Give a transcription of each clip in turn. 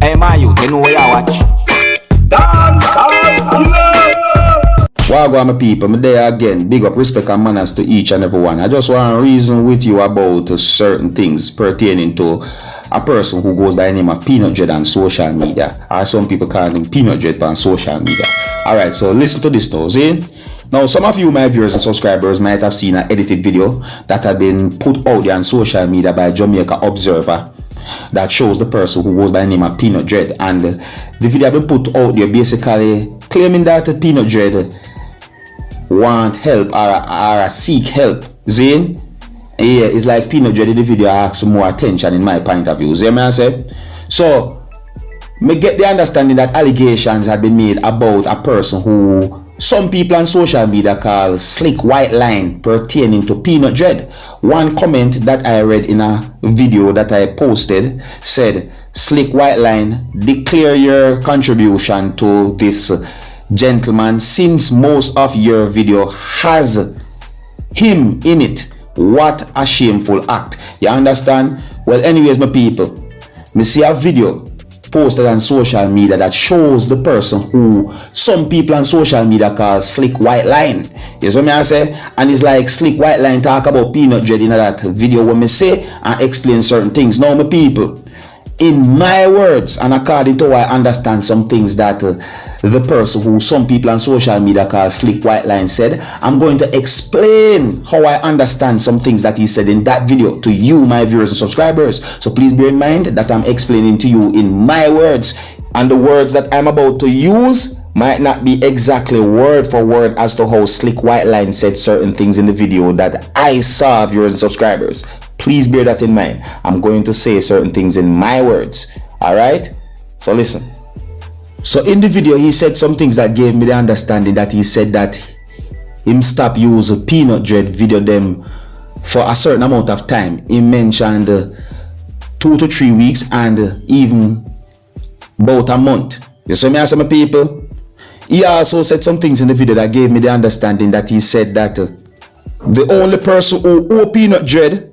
Hey my youth, you know where you watch? Dancehall skilla. Wagwan my people, me there again. Big up, respect and manners to each and every one. I just want to reason with you about certain things pertaining to a person who goes by the name of Peanut Dread on social media. Or some people call him Peanut Dread on social media. Alright, so listen to this now, see? Now, some of you, my viewers and subscribers, might have seen an edited video that had been put out there on social media by Jamaica Observer that shows the person who goes by the name of Peanut Dread. And the video had been put out there basically claiming that Peanut Dread want help or seek help. Zane? Yeah, it's like Peanut Dread in the video asks for more attention in my point of view. See what I say? So, me get the understanding that allegations had been made about a person who some people on social media call slick whiteline pertaining to Peanut Dread. One comment that I read in a video that I posted said, "Slick whiteline, declare your contribution to this gentleman since most of your video has him in it. What a shameful act." You understand? Well, anyways, my people, me see a video posted on social media that shows the person who some people on social media call slick whiteline. You see what I say? And it's like slick whiteline talk about Peanut Dread in that video when me say and explain certain things. Now, my people, in my words and according to how I understand some things that the person who some people on social media call slick whiteline said, I'm going to explain how I understand some things that he said in that video to you, my viewers and subscribers. So please bear in mind that I'm explaining to you in my words, and the words that I'm about to use might not be exactly word for word as to how slick whiteline said certain things in the video that I saw, viewers and subscribers. Please bear that in mind. I'm going to say certain things in my words. Alright? So listen. So in the video, he said some things that gave me the understanding that he said that him stop use Peanut Dread video them for a certain amount of time. He mentioned 2 to 3 weeks and even about a month. You see me as some people? He also said some things in the video that gave me the understanding that he said that the only person who owe Peanut Dread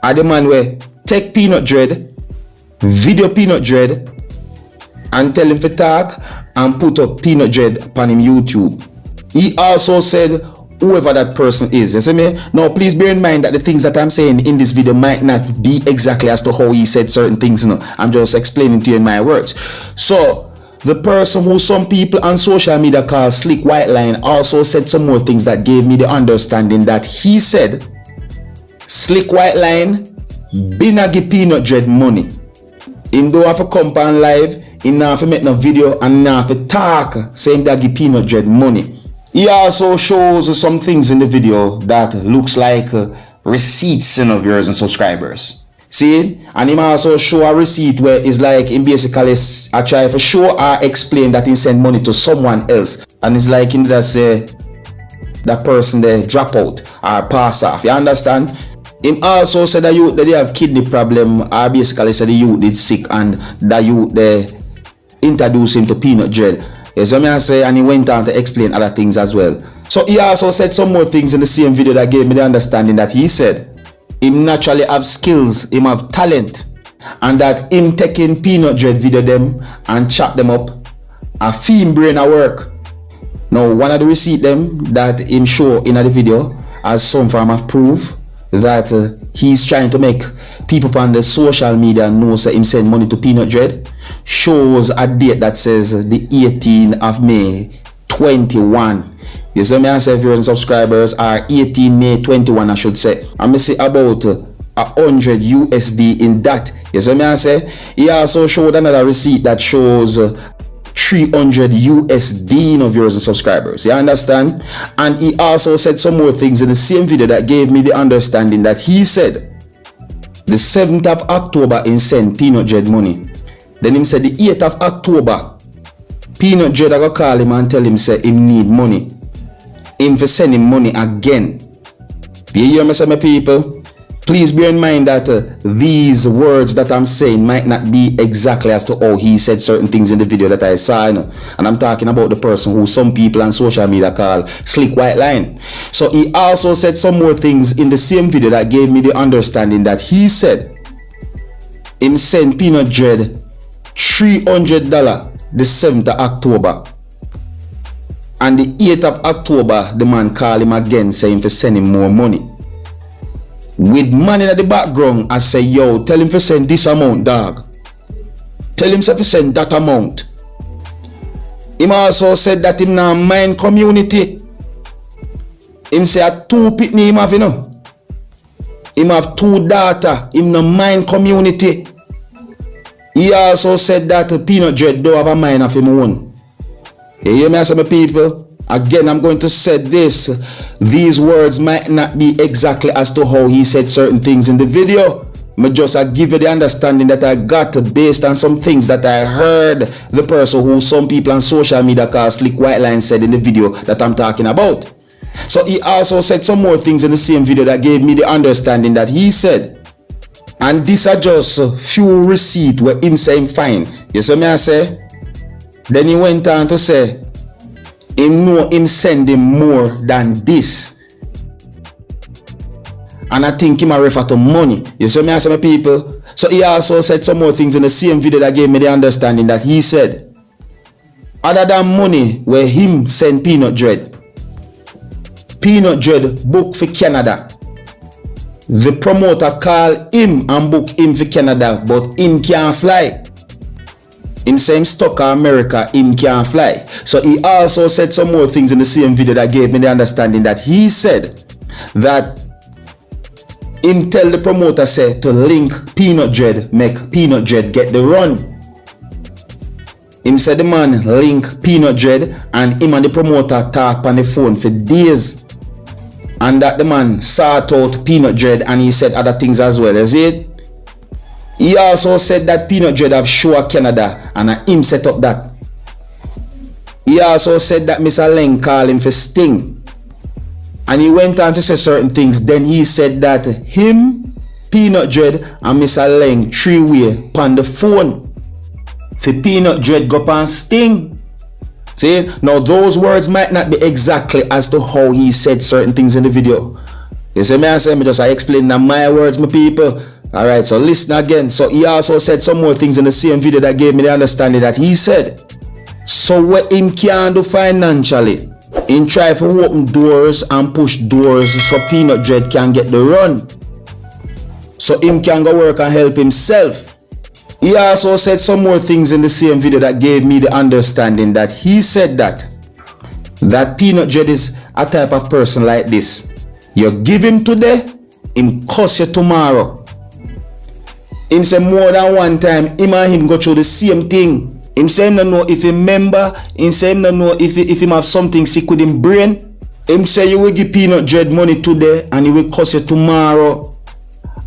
are the man where take Peanut Dread, video Peanut Dread, and tell him to talk and put up Peanut Dread upon him YouTube. He also said whoever that person is. You see me? Now please bear in mind that the things that I'm saying in this video might not be exactly as to how he said certain things. You know? I'm just explaining to you in my words. So the person who some people on social media call slick whiteline also said some more things that gave me the understanding that he said slick whiteline been a give Peanut Dread money. Him don't have to come on live, he not have to make no video, and not have to talk saying that give Peanut Dread money. He also shows some things in the video that looks like receipts, you know, viewers and subscribers. See? And him also show a receipt where it's like him basically I try to show or explain that he send money to someone else. And it's like him that say that person there drop out or pass off. You understand? Him also said that youth that they have kidney problem, or basically said the youth is sick and that youth they introduced him to Peanut Dread. You see what I say? And he went on to explain other things as well. So he also said some more things in the same video that gave me the understanding that he said him naturally have skills, him have talent, and that him taking Peanut Dread video them and chop them up and film brain at work. Now one of the receipt them that him show in the video as some form of proof that he's trying to make people on the social media know that him send money to Peanut Dread shows a date that says the 18th of May 21. You see me I say, viewers and subscribers, are 18 May 21 I should say. I'm see about 100 USD in that. You see me I say? He also showed another receipt that shows 300 USD in viewers and subscribers. You understand? And he also said some more things in the same video that gave me the understanding that he said the 7th of October he sent Peanut Dread money. Then him said the 8th of October Peanut Dread I go call him and tell him say him need money. Him for send him money again. You hear me say, my people? Please bear in mind that these words that I'm saying might not be exactly as to how he said certain things in the video that I saw, you know? And I'm talking about the person who some people on social media call slick whiteline. So he also said some more things in the same video that gave me the understanding that he said him sent Peanut Dread $300 the 7th of October. And the 8th of October, the man call him again saying for send him more money. With money in the background, I say, yo, tell him to send this amount, dog. Tell him to send that amount. Him also said that him now mind community. Him say a 2 pitney him have, you know. Him have 2 daughter. Him no mind community. He also said that Peanut Dread don't have a mind of him own. You hear me, I say, my people? Again, I'm going to say this. These words might not be exactly as to how he said certain things in the video. I give you the understanding that I got based on some things that I heard the person who some people on social media call Slick Whiteline said in the video that I'm talking about. So he also said some more things in the same video that gave me the understanding that he said. And these are just few receipts where him saying fine. You see me I say? Then he went on to say, him know him send him more than this. And I think him a refer to money. You see me I say, my people? So he also said some more things in the same video that gave me the understanding that he said, other than money where him send Peanut Dread book for Canada. The promoter call him and book him for Canada, but him can't fly. Him same stuck in America, him can't fly. So he also said some more things in the same video that gave me the understanding that he said that him tell the promoter say to link Peanut Dread, make Peanut Dread get the run. Him said the man link Peanut Dread and him and the promoter talk on the phone for days. And that the man sought out Peanut Dread and he said other things as well, is it? He also said that Peanut Dread have show Canada and him set up that. He also said that Mr. Leng called him for Sting. And he went on to say certain things. Then he said that him, Peanut Dread and Mr. Leng 3-way on the phone. For Peanut Dread go on Sting. See, now those words might not be exactly as to how he said certain things in the video. You see me I say, I explain now my words, my people. Alright, so listen again. So he also said some more things in the same video that gave me the understanding that he said, so what him can do financially, him try to open doors and push doors so Peanut Dread can get the run. So him can go work and help himself. He also said some more things in the same video that gave me the understanding that he said that Peanut Dread is a type of person like this. You give him today, him cuss you tomorrow. Him say more than one time, him and him go through the same thing. Him say him don't know if he remember. Him say him don't know if him have something sick with him brain. Him say you will give Peanut Dread money today and he will cuss you tomorrow.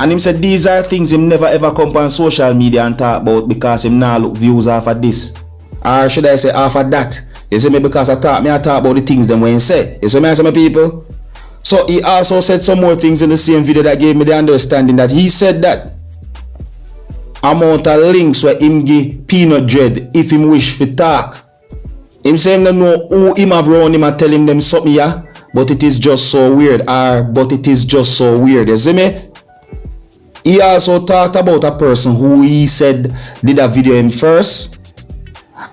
And him said these are things him never ever come on social media and talk about because him now look views off of this. Or should I say off of that? You see me, because I talk about the things them when he say. You see me, I say, my people? So he also said some more things in the same video that gave me the understanding that he said that amount of links where him give Peanut Dread if him wish for talk. Him say him don't know who him have around him and tell him them something, yeah? But it is just so weird. But it is just so weird. You see me? He also talked about a person who he said did a video him first.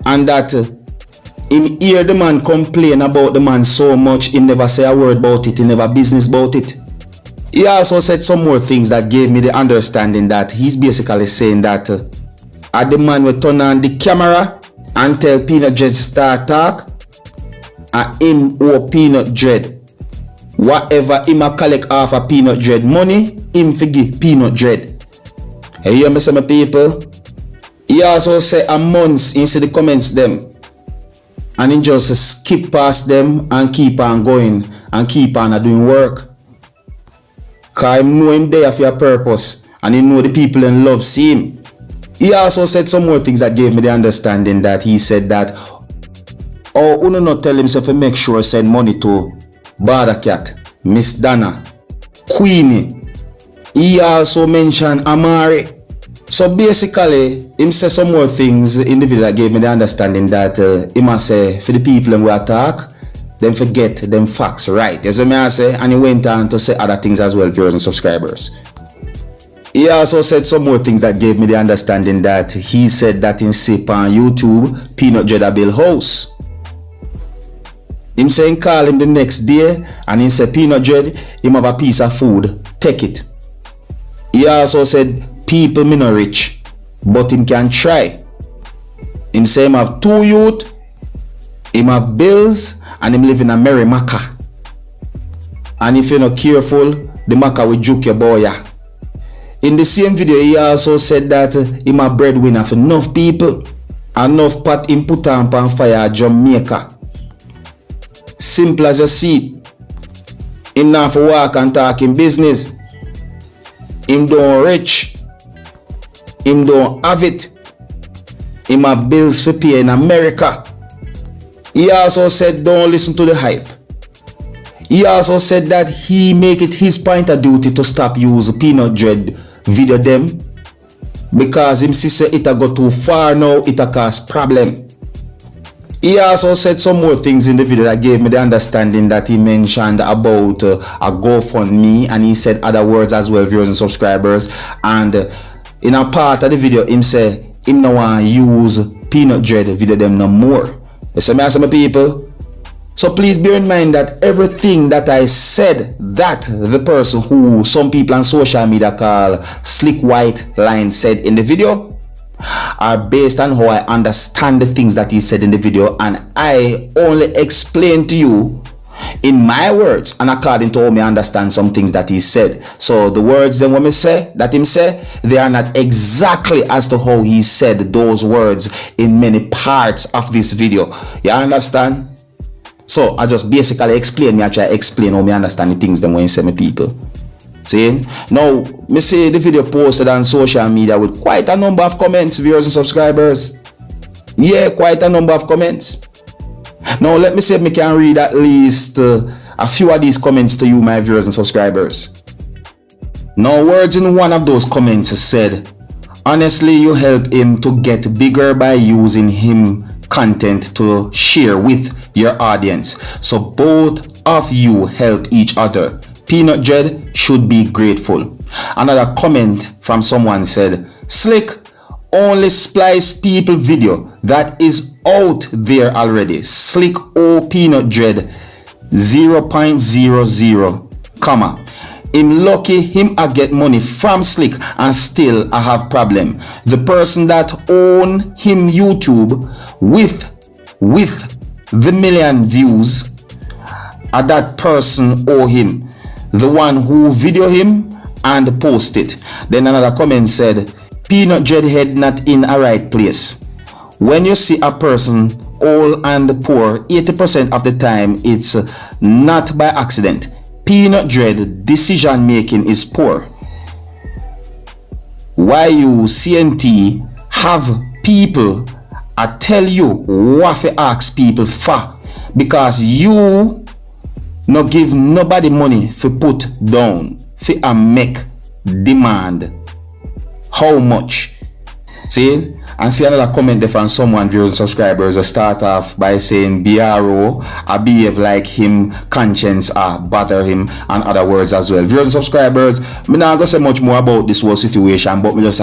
And that him hear the man complain about the man so much, he never say a word about it, he never business about it. He also said some more things that gave me the understanding that he's basically saying that the man will turn on the camera and tell Peanut Dread to start talk, and him or Peanut Dread, whatever him a collect off of Peanut Dread money, him forgive Peanut Dread. You hear me say, my people? He also say a month into the comments them, and he just skip past them and keep on going and keep on doing work. Cause he know him there for a purpose and he know the people in love see him. He also said some more things that gave me the understanding that he said that uno not tell himself to make sure send money to Bada Cat, Miss Donna, Queenie. He also mentioned Amari. So basically, him say some more things in the video that gave me the understanding that he must say for the people who attack, then forget them facts, right? As I say, and he went on to say other things as well, viewers and subscribers. He also said some more things that gave me the understanding that he said that in sip on YouTube, Peanut Dread a build house. Him saying call him the next day and he said Peanut Dread, him have a piece of food, take it. He also said people me no rich, but him can try. Him say him have 2 youth, him have bills, and him live in a merry Maca. And if you're not careful, the Maca will juke your boy. In the same video, he also said that him a breadwinner for enough people. Enough pot him put on fire at Jamaica. Simple as you see it. Him not for walk and talk in business. Him don't rich. Him don't have it. Him have bills for pay in America. He also said don't listen to the hype. He also said that he make it his point of duty to stop use Peanut Dread video them because him see say it a go too far now, it a cause problem. He also said some more things in the video that gave me the understanding that he mentioned about a GoFundMe, and he said other words as well, viewers and subscribers. And in a part of the video, him say him no want use Peanut Dread video them no more. You see me as some people? So please bear in mind that everything that I said that the person who some people on social media call Slick Whiteline said in the video are based on how I understand the things that he said in the video, and I only explain to you in my words and according to how me understand some things that he said. So the words then when me say that him say, they are not exactly as to how he said those words in many parts of this video. You understand? So I just basically explain, I try explain how me understand the things then when you say me people. See? Now, me see the video posted on social media with quite a number of comments, viewers and subscribers. Yeah, quite a number of comments. Now let me see if me can read at least a few of these comments to you, my viewers and subscribers. Now, words in one of those comments said, honestly, you help him to get bigger by using him content to share with your audience. So both of you help each other. Peanut Dread should be grateful. Another comment from someone said, Slick, only splice people video that is out there already. Slick O Peanut Dread 0.00, comma. Him lucky him I get money from Slick and still I have problem. The person that own him YouTube with the million views, that person owe him. The one who video him and post it. Then another comment said, Peanut Dread head not in a right place. When you see a person old and poor, 80% of the time it's not by accident. Peanut Dread decision making is poor. Why you CNT have people I tell you what to ask people for, because you no give nobody money for put down for a make demand how much. See? And see another comment there from someone, viewers and subscribers, will start off by saying BRO, I behave like him, conscience bother him, and other words as well. Viewers and subscribers, me not gonna say much more about this whole situation, but me just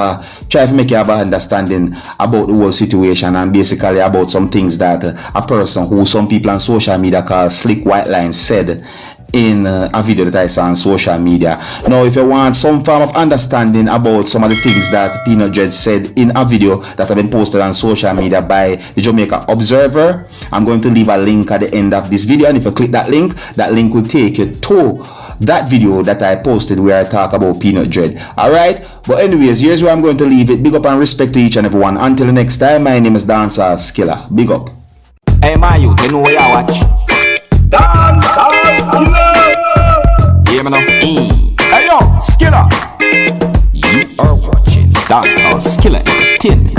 try to make you have an understanding about the whole situation and basically about some things that a person who some people on social media call Slick Whiteline said in a video that I saw on social media. Now, if you want some form of understanding about some of the things that Peanut Dread said in a video that have been posted on social media by the Jamaica Observer, I'm going to leave a link at the end of this video, and if you click that link will take you to that video that I posted where I talk about Peanut Dread. Alright, but anyways, here's where I'm going to leave it. Big up and respect to each and everyone. Until the next time, my name is Dancehall Skilla. Big up. Hey my youth, you know where you watch? Dancehall Skilla. Yeah, man. Hey yo, Skilla. You are watching Dancehall Skilla Entertainment.